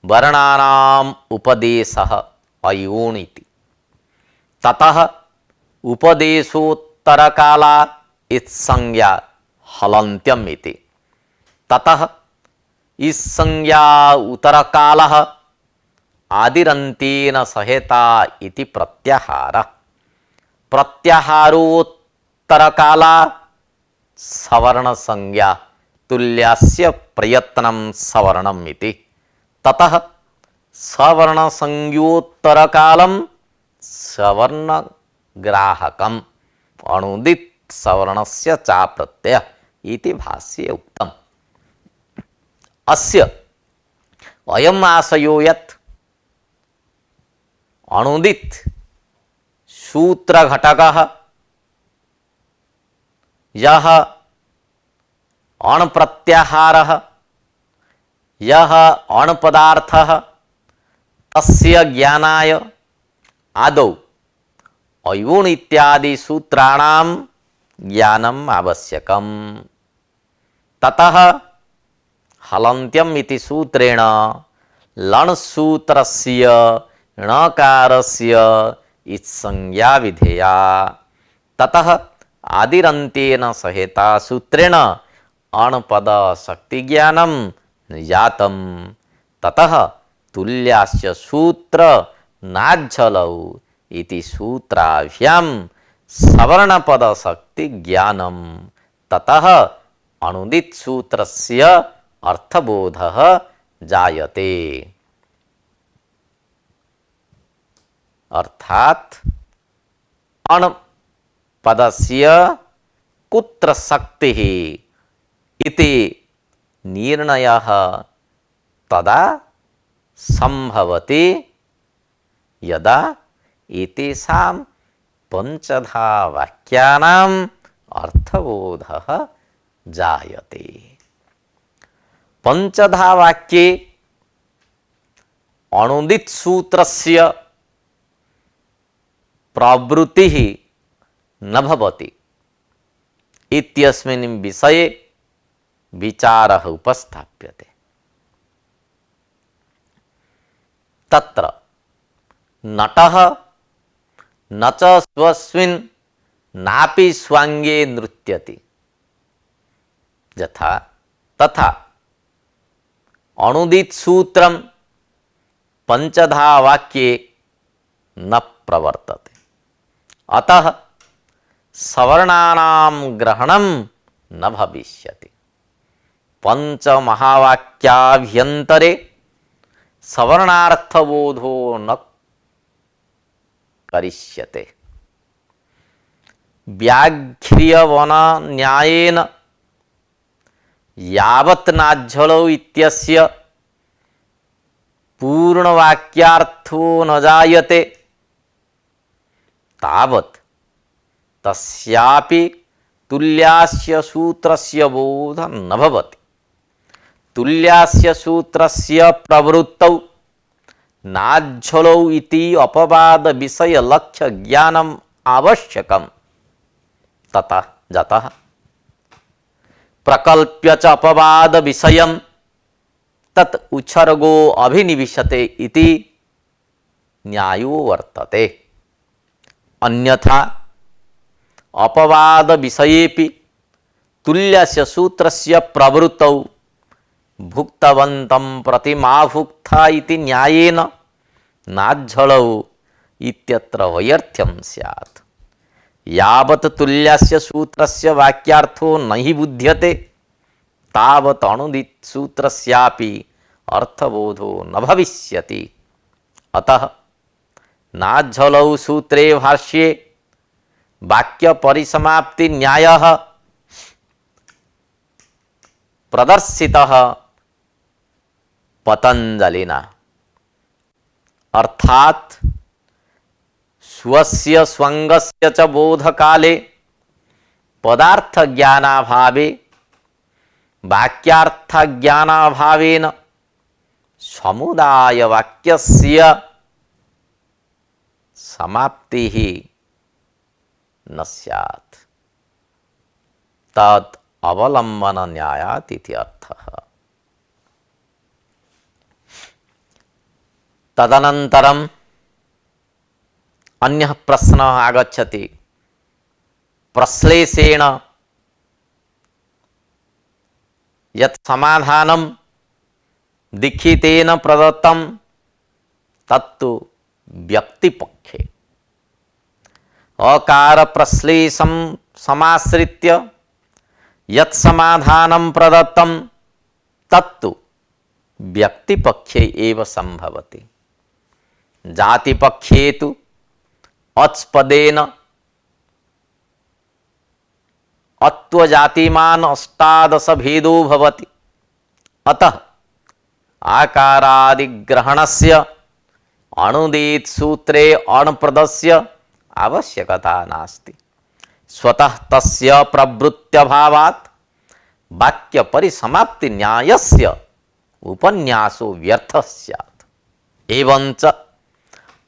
वर्णानाम् उपदेशः अयूण् इति, ततः उपदेशोत्तरकाला इत्संज्ञा हलन्त्यम् इति, ततः इत्संज्ञा उत्तरकालः आदिरन्तेन सहेता इति प्रत्याहारः। प्रत्याहारोत्तरकाला सवर्ण संज्ञा तुल्यस्य प्रयत्नं सवर्णम् इति, ततः सवर्ण संज्ञोत्तरकालं सवर्णग्राहकम् अणुदित सवर्णस्य चा प्रत्यय इति भाष्ये उक्तम्। अस्य अयम् आशयो यत् अणुदित सूत्रघटकः यः अणप्रत्याहारः यः अणपदार्थः तस्य ज्ञानाय आदौ अयूण् इत्यादि सूत्राणां ज्ञानम् आवश्यकम्। ततः हलन्त्यम् इति सूत्रेण लण् सूत्रस्य णकारस्य इत्संज्ञा विधेया। ततः आदिरन्तेन सहेता सूत्रेण अणपद शक्तिज्ञानं जातं। ततः तुल्यास्य सूत्र नाझ्झलौ इति सूत्राभ्यां सवर्णपद शक्तिज्ञानं। ततः अणुदित सूत्रस्य अर्थबोधः जायते। अर्थात अण पदस्य कुत्र शक्तिः इति निर्णयः तदा संभवति यदा एतेषां पंचधा वाक्यानाम् अर्थबोधः जायते। पंचधा वाक्ये अणुदित सूत्रस्य प्रवृत्तिः न भवति इत्यस्मिन् विषये विचारः उपस्थाप्यते। तत्र नटः न च स्वस्मिन् नापि स्वाङ्गे नृत्यति यथा तथा अणुदित सूत्रं पंचधा वाक्ये न प्रवर्तते। अतः सवर्णानां ग्रहणं न भविष्यति। पंचमहावाक्याभ्यन्तरे सवर्णार्थबोधो न करिष्यते। व्याघ्र्यवनन्यायेन यावत् नाझ्झलौ इत्यस्य पूर्णवाक्यार्थो न जायते तावत् तस्यापि तुल्यास्य सूत्रस्य बोधः न भवति। तुल्यास्य सूत्रस्य प्रवृत्तौ नाझ्झलौ इति अपवाद विषय लक्ष्य ज्ञानम् आवश्यकम्। ततः जतः प्रकल्प्य च अपवाद विषयं तत् उच्छर्गो अभिनिविशते इति न्यायो वर्तते। अन्यथा अपवाद विषयेपि तुल्यस्य सूत्रस्य प्रवृत्तौ भुक्तवन्तं प्रतिमाभुक्ता इति न्यायेन नाझ्झलौ इत्यत्र वैयर्थ्यं स्यात्। यावत् तुल्यस्य सूत्रस्य वाक्यार्थो न हि बुध्यते तावत् अणुदित सूत्रस्यापि अर्थबोधो न वाक्य परिसमाप्ति न्यायः प्रदर्शितः पतंजलिना। अर्थात स्वस्य स्वंगस्य च बोधकाले पदार्थ ज्ञानाभावे वाक्यार्थ ज्ञानाभावेन समुदाय वाक्यस्य समाप्तिः न स्यात् तत् अवलंबन न्यायात् इति अर्थः। तदनन्तरम् अन्यः प्रश्नः आगच्छति। प्रश्लेषेण यत् समाधानं दीक्षितेन प्रदत्तं तत्तु व्यक्तिपक्षे अकार प्रश्लेषं समाश्रित्य यत् समाधानं प्रदत्तं तत्तु व्यक्तिपक्षे एव संभवति। जातिपक्षे तु अच्पदेन अत्वजातिमान अष्टादश भेदो भवति। अतः आकारादिग्रहणस्य अणुदित सूत्रे अणुप्रदस्य आवश्यकता नास्ति। स्वतः तस्य प्रवृत्त्यभावात् वाक्य परिसमाप्ति न्यायस्य उपन्यासो व्यर्थः स्यात्। एवंच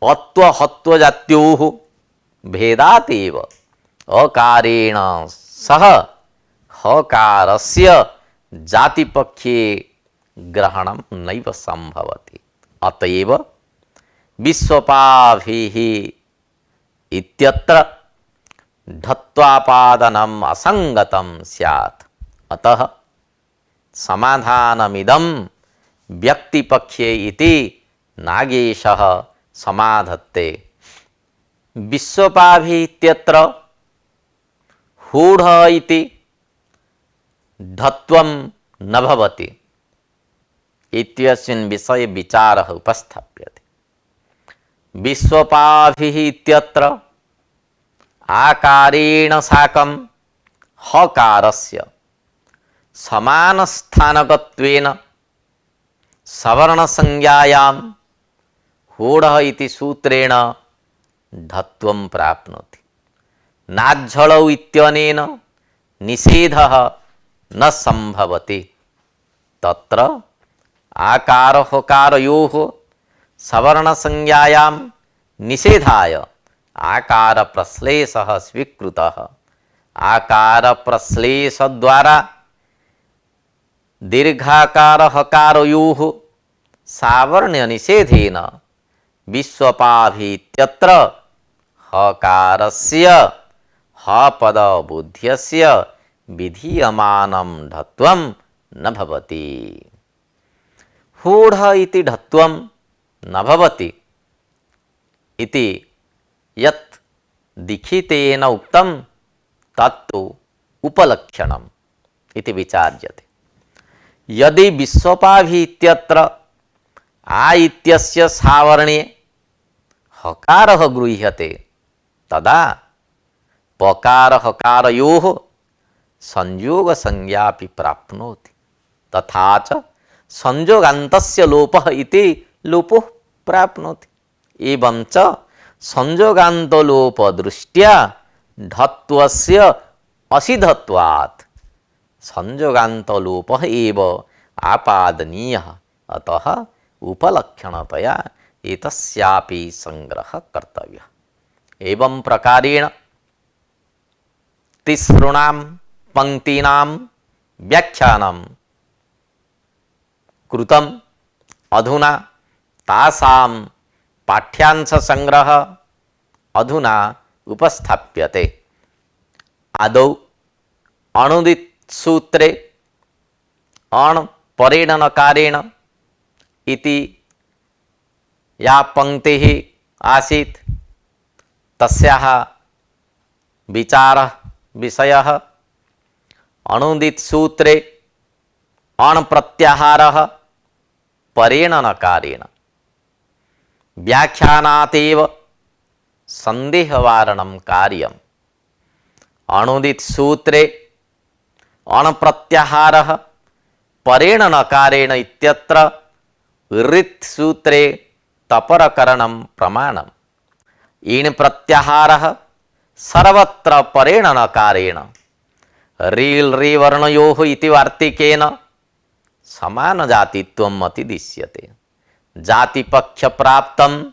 अत्वहत्वजात्योः भेदात् एव अकारेण सह हकारस्य जातिपक्षे ग्रहणं नैव संभवति। अतएव विश्वपाभिः इत्यत्र ढत्वापादनम् असंगतं स्यात्। अतः समाधानमिदं व्यक्तिपक्षे इति नागेशः समाधत्ते। विश्वपाभिः इत्यत्र हूढ इति ढत्वं न भवति इत्यस्मिन् विषये विचारः उपस्थाप्यते। विश्वपाभिः इत्यत्र आकारेण साकं हकारस्य समानस्थानकत्वेन सवर्णसंज्ञायां हूढः इति सूत्रेण ढत्वं प्राप्नोति। नाज्झलौ इत्यनेन निषेधः न संभवति। तत्र आकार हकारयोः सवर्णसंज्ञायां निषेधाय आकार प्रश्लेषः स्वीकृतः। आकार प्रश्लेष द्वारा दीर्घाकार हकारयोः सावर्ण्य निषेधेन विश्वपाभिः इत्यत्र हकारस्य हपद बुद्ध्यस्य विधीयमानं ढत्वं न भवति। हूढ इति ढत्वं न भवति इति यत् दीक्षितेन उक्तं तत्तु उपलक्षणम् इति विचार्यते। यदि विश्वपाभिः इत्यत्र आ इत्यस्य सावर्ण्ये हकारः गृह्यते तदा पकार हकारयोः संयोग संज्ञापि प्राप्नोति। तथा च संयोगान्तस्य लोपः इति लोपो प्राप्नोति। एवं च संयोगान्त लोप दृष्ट्या ढत्वस्य असिधत्वात् संयोगान्त लोपः एव आपादनीयः। अतः उपलक्षणतया एतस्यापि संग्रहः कर्तव्यः। एवं प्रकारेण तिसॄणां पंक्तीनां व्याख्यानं कृतम्। अधुना तासां पाठ्यांश संग्रह अधुना उपस्थाप्यते। आदौ अणुदित सूत्रे अण परेण नकारेण इति या पंक्तिः आसीत् तस्याः विचारः विषयः। अणुदित सूत्रे अण प्रत्याहारः परेण नकारेण व्याख्यानातेव संदेहवारणं कार्यम् अणुदित सूत्रे अण प्रत्याहारः परेण नकारेण इत्यत्र ऋत् सूत्रे तपरकरणं प्रमाणम्। ईण् प्रत्याहारः सर्वत्र परेण नकारेण रील् री वर्णयोः इति वार्तिकेन समानजातित्वम् अतिदिश्यते। जातिपक्षप्राप्तं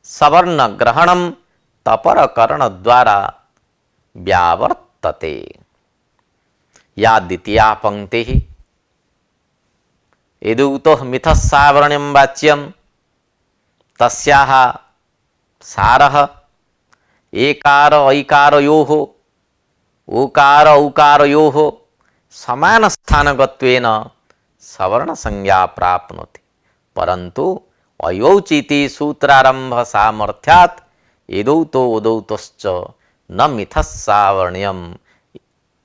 सवर्णग्रहणं तपरकरणद्वारा व्यावर्तते। या द्वितीया पंक्तिः यदुक्तः मिथः सावर्ण्यं वाच्यं तस्याः सारः एकार ऐकारयोः उकार औकारयोः समानस्थानगत्वेन सवर्णसंज्ञा प्राप्नोति, परन्तु अयौचिति सूत्रारंभ सामर्थ्यात् यदौतो उदौतश्च न मिथः सावर्ण्यम्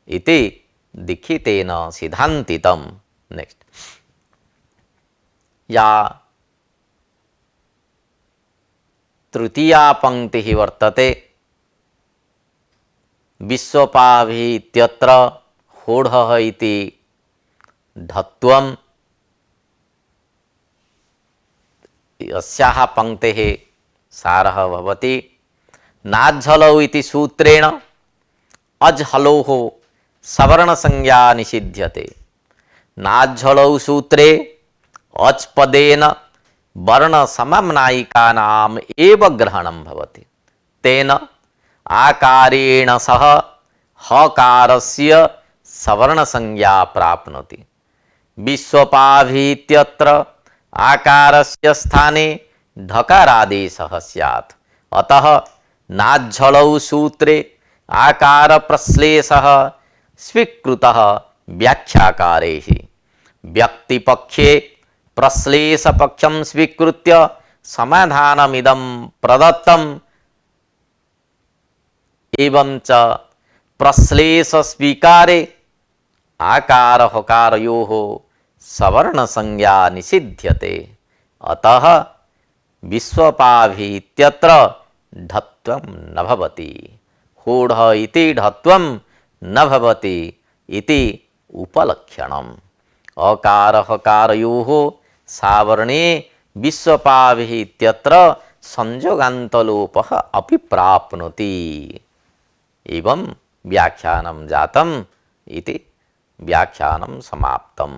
इति दीक्षितेन सिद्धान्तितम्। नेक्स्ट, या तृतीया पंक्तिः वर्तते विश्वपाभिः इत्यत्र होढः इति ढत्वम्। अस्याः पंक्तेः सारः भवति नाज्झलौ इति सूत्रेण अज्हलोः सवर्णसंज्ञा निषिध्यते। नाज्झलौ सूत्रे अच् पदेन वर्णसमम्नायिकानाम् एव ग्रहणं भवति। तेन आकारेण सह हकारस्य सवर्णसंज्ञा प्राप्नोति। विश्वपाभिः इत्यत्र आकारस्य स्थाने ढकारादेशः स्यात्। अतः नाज्झलौ सूत्रे आकार प्रश्लेषः स्वीकृतः व्याख्याकारैः। व्यक्तिपक्षे प्रश्लेषपक्षं स्वीकृत्य समाधानमिदं प्रदत्तम्। एवंच प्रश्लेष स्वीकारे आकार हकारयोः सवर्णसंज्ञा निषिध्यते। अतः विश्वपाभिः इत्यत्र ढत्वं न भवति। होढः इति ढत्वं न भवति इति उपलक्षणम्। अकार हकारयोः सावर्णे विश्वपाभिः इत्यत्र संयोगान्तलोपः अपि प्राप्नोति। एवं व्याख्यानं जातम् इति व्याख्यानं समाप्तम्।